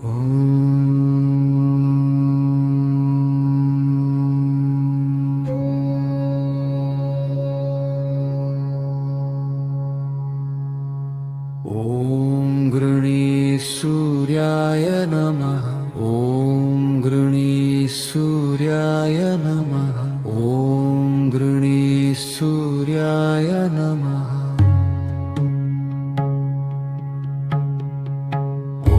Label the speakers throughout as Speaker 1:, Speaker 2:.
Speaker 1: ॐ गृणीसूर्याय नमः। ॐ गृणीसूर्याय नमः। ॐ गृणीसूर्याय नमः। ॐ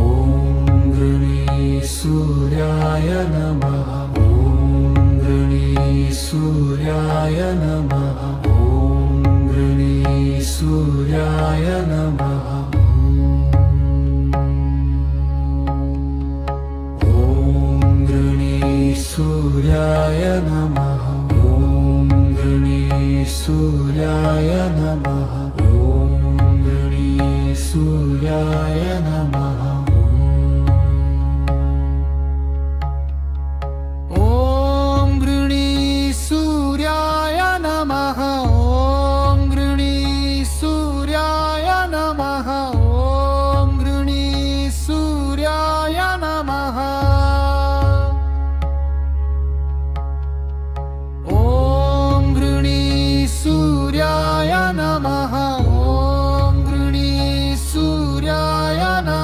Speaker 1: गृणीसूर्याय नमः। ॐ गृणीसूर्याय नमः। ॐ गृणीसूर्याय नमः। सूर्याय नमः। ॐ गृणीसूर्याय नमः। ॐ गृणीसूर्याय नमः। ॐ गृणीसूर्याय नमः। ॐ गृणीसूर्याय नमः। ॐ गृणीसूर्याय नमः। सूर्याय नमः। ॐ गृणीसूर्याय नमः।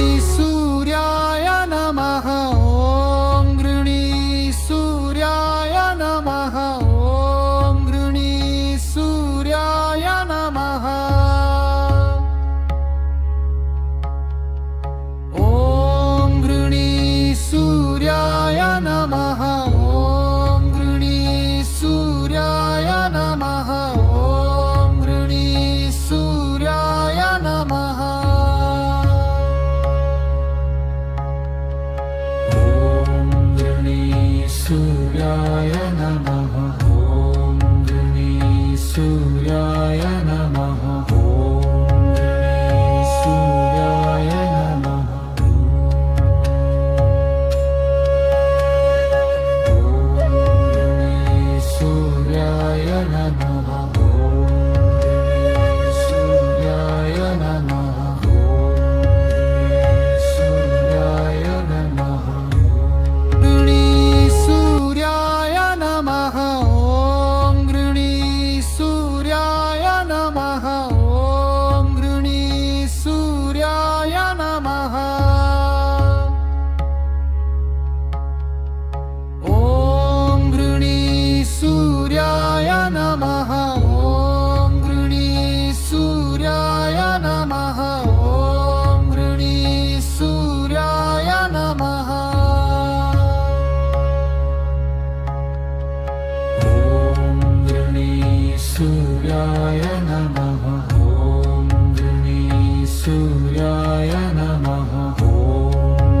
Speaker 1: सूर्याय नमः ॐ गणेशसूर्याय नमः ॐ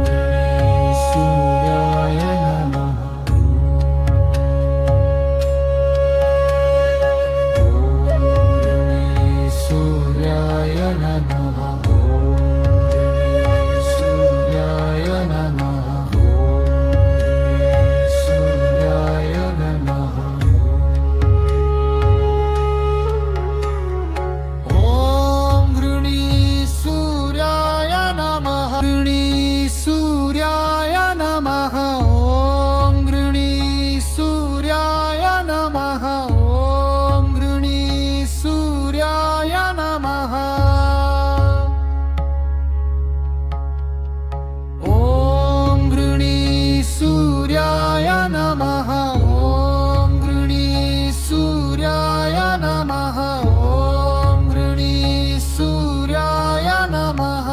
Speaker 1: गणेशसूर्याय नमः सूर्याय नमः सूर्याय नमः सूर्याय नमः ॐ गणेशसूर्याय नमः गणेशसूर्याय नमः ॐ गणेशसूर्याय नमः ॐ गणेशसूर्याय नमः ॐ गणेशसूर्याय नमः ॐ गणेशसूर्याय नमः ॐ गणेशसूर्याय नमः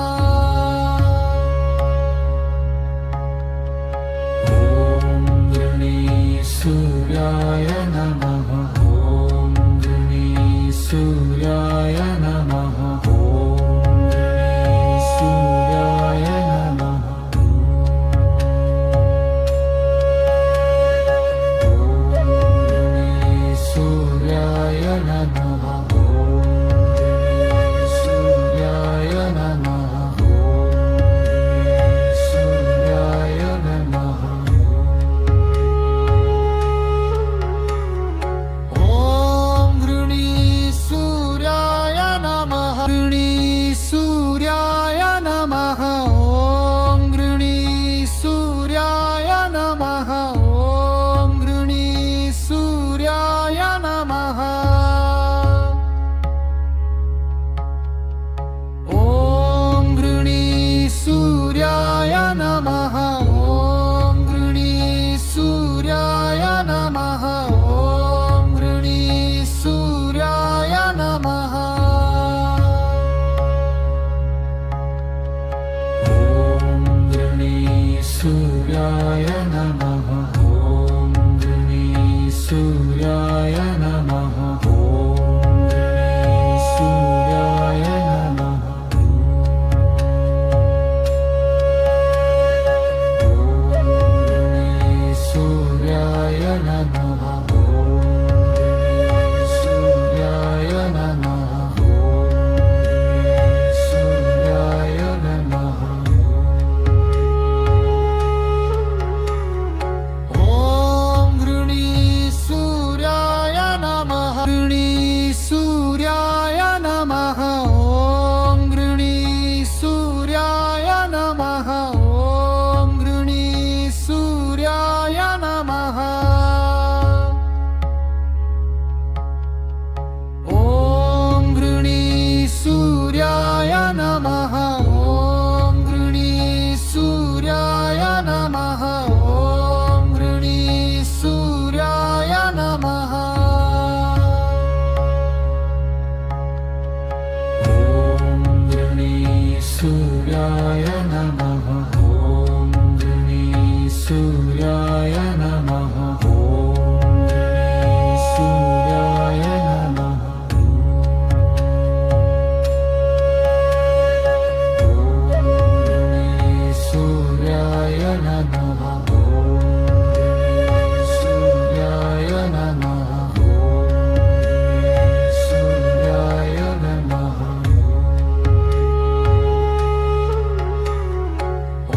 Speaker 1: ॐ गणेशसूर्याय नमः ॐ गणेशसूर्याय नमः ॐ गणेशसूर्याय नमः सूर्याय नमः सूर्याय नमः सूर्याय नमः ॐ गणेशसूर्याय नमः गणेशसूर्याय नमः ॐ गणेशसूर्याय नमः ॐ गणेशसूर्याय नमः ॐ गणेशसूर्याय नमः ॐ गणेशसूर्याय नमः ॐ गणेशसूर्याय नमः ॐ गणेशसूर्याय नमः ॐ गणेशसूर्याय नमः ॐ गणेशसूर्याय नमः सूर्याय नमः सूर्याय नमः सूर्याय नमः ॐ गणेशसूर्याय नमः गणेशसूर्याय नमः ॐ गणेशसूर्याय नमः ॐ गणेशसूर्याय नमः ॐ गणेशसूर्याय नमः ॐ गणेशसूर्याय नमः ॐ गणेशसूर्याय नमः ॐ गणेशसूर्याय नमः ॐ गणेशसूर्याय नमः ॐ गणेशसूर्याय नमः सूर्याय नमः सूर्याय नमः सूर्याय नमः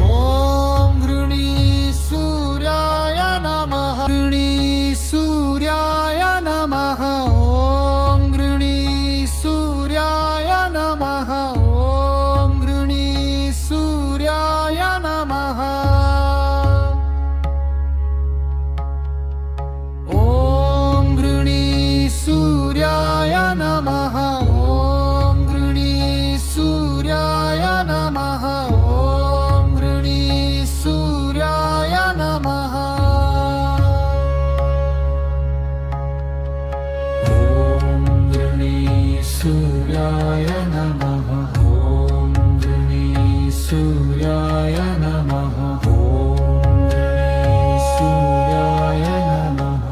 Speaker 1: ॐ गणेशसूर्याय नमः गणेशसूर्याय नमः ॐ गणेशसूर्याय नमः ॐ गणेशसूर्याय नमः ॐ गणेशसूर्याय नमः ॐ गणेशसूर्याय नमः ॐ गणेशसूर्याय नमः ॐ गणेशसूर्याय नमः ॐ गणेशसूर्याय नमः ॐ गणेशसूर्याय नमः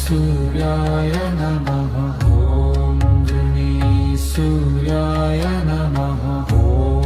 Speaker 1: सूर्याय नमः ॐ गृणी सूर्याय नमः ॐ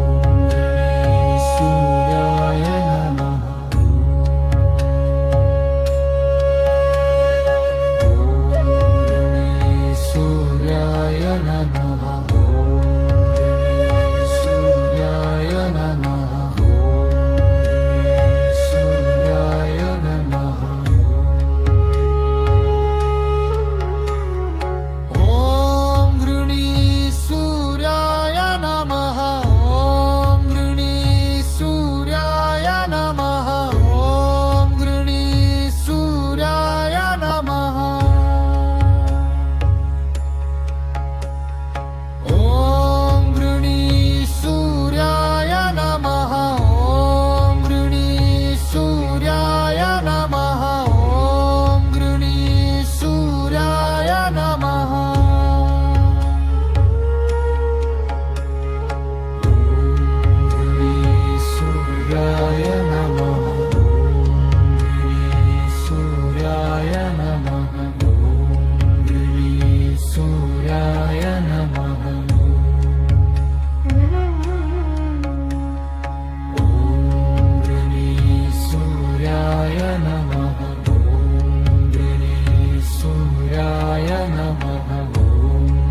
Speaker 1: गृणी सूर्याय नमः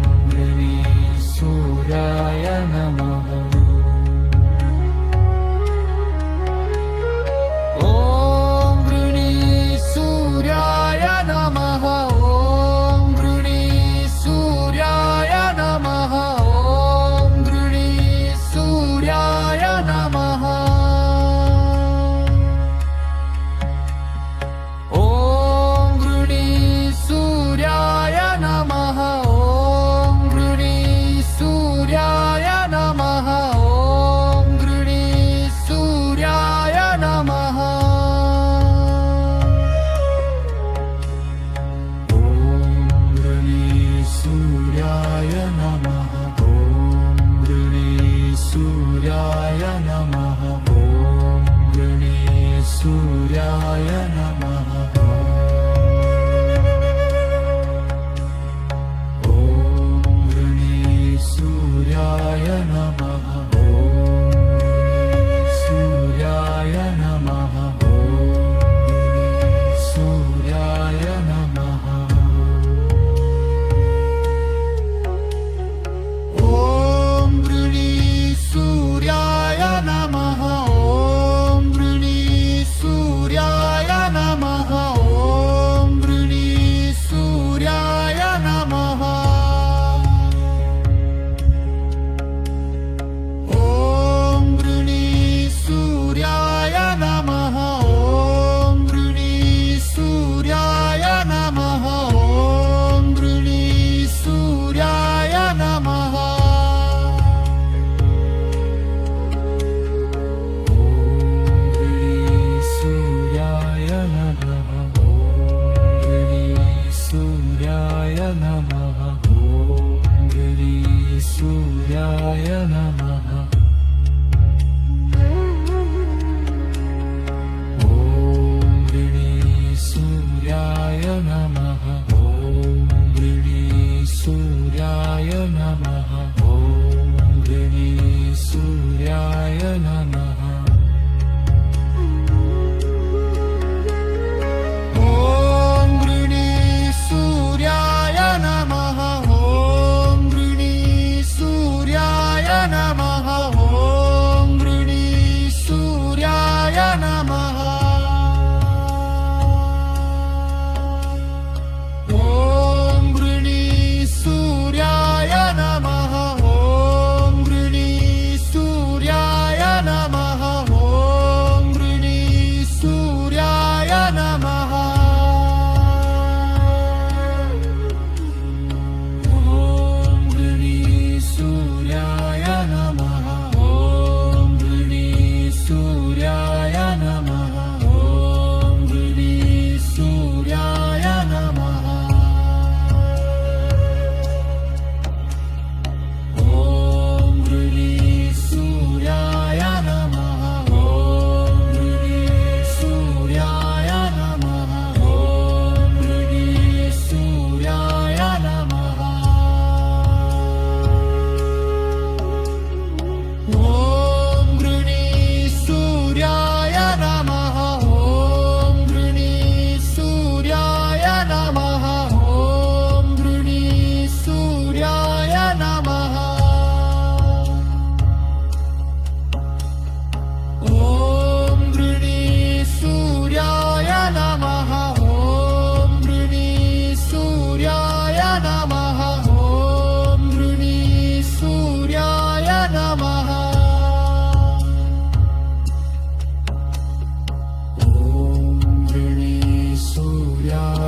Speaker 1: ॐ गृणी सूर्याय नमः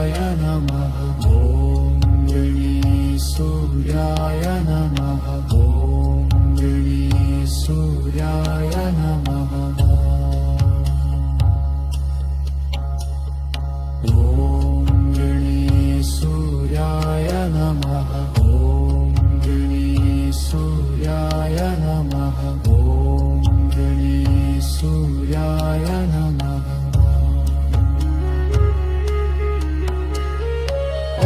Speaker 1: सूर्याय नमः ॐ गृणी सूर्याय नमः ॐ गृणी सूर्याय नमः ॐ गृणी सूर्याय नमः ॐ गृणी सूर्याय नमः ॐ गृणी सूर्याय नमः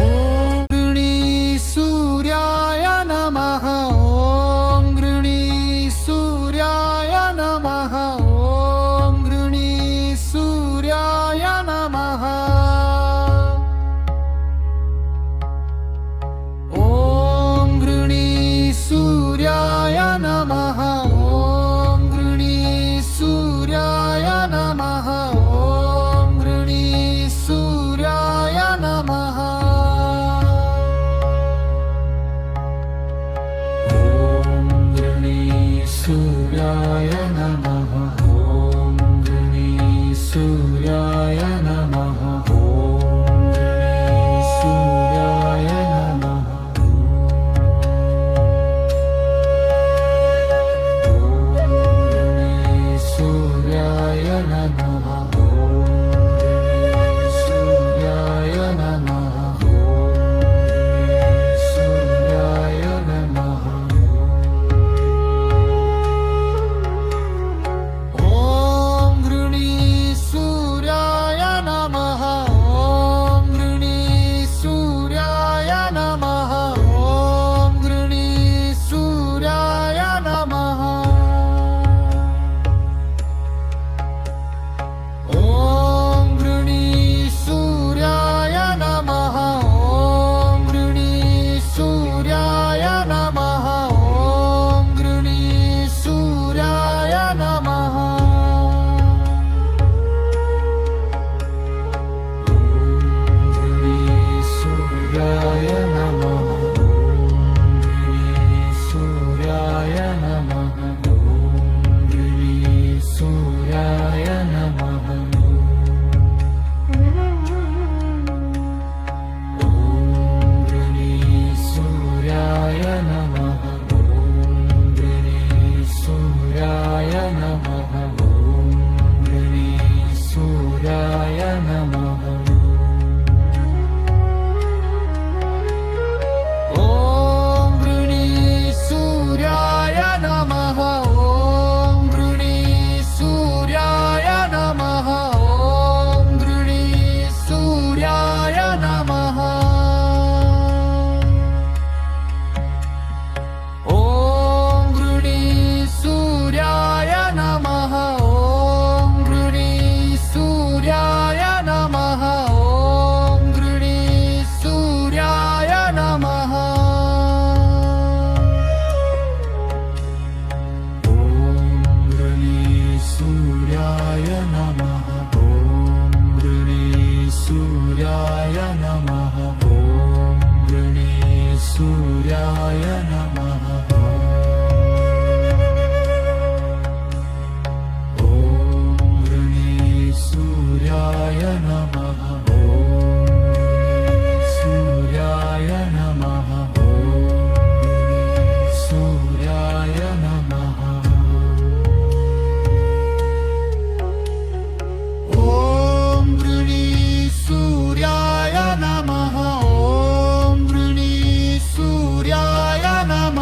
Speaker 1: ॐ गृणी सूर्याय नमः ॐ गृणी सूर्याय नमः ॐ गृणी सूर्याय नमः ॐ गृणी सूर्याय नमः ॐ गृणी सूर्याय नमः ॐ गृणी सूर्याय नमः ॐ गृणी सूर्याय नमः ॐ गृणी सूर्याय नमः ॐ गृणी सूर्याय नमः सूर्याय नमः सूर्याय नमः सूर्याय नमः ॐ गृणी सूर्याय नमः ॐ गृणी सूर्याय नमः ॐ गृणी सूर्याय नमः ॐ गृणी सूर्याय नमः ॐ गृणी सूर्याय नमः ॐ गृणी सूर्याय नमः ॐ गृणी सूर्याय नमः सूर्याय नमः ॐ गृणी सूर्याय नमः ॐ गृणी सूर्याय नमः ॐ गृणी सूर्याय नमः ॐ गृणी सूर्याय नमः ॐ गृणी सूर्याय नमः ॐ गृणी सूर्याय नमः ॐ गृणी सूर्याय नमः ॐ गृणी सूर्याय नमः ॐ गृणी सूर्याय नमः ॐ गृणी सूर्याय नमः ॐ गृणी सूर्याय नमः ॐ गृणी सूर्याय नमः ॐ गृणी सूर्याय नमः ॐ गृणी सूर्याय नमः ॐ सूर्याय नमः ॐ सूर्याय नमः ॐ गृणी सूर्याय नमः ॐ गृणी सूर्याय नमः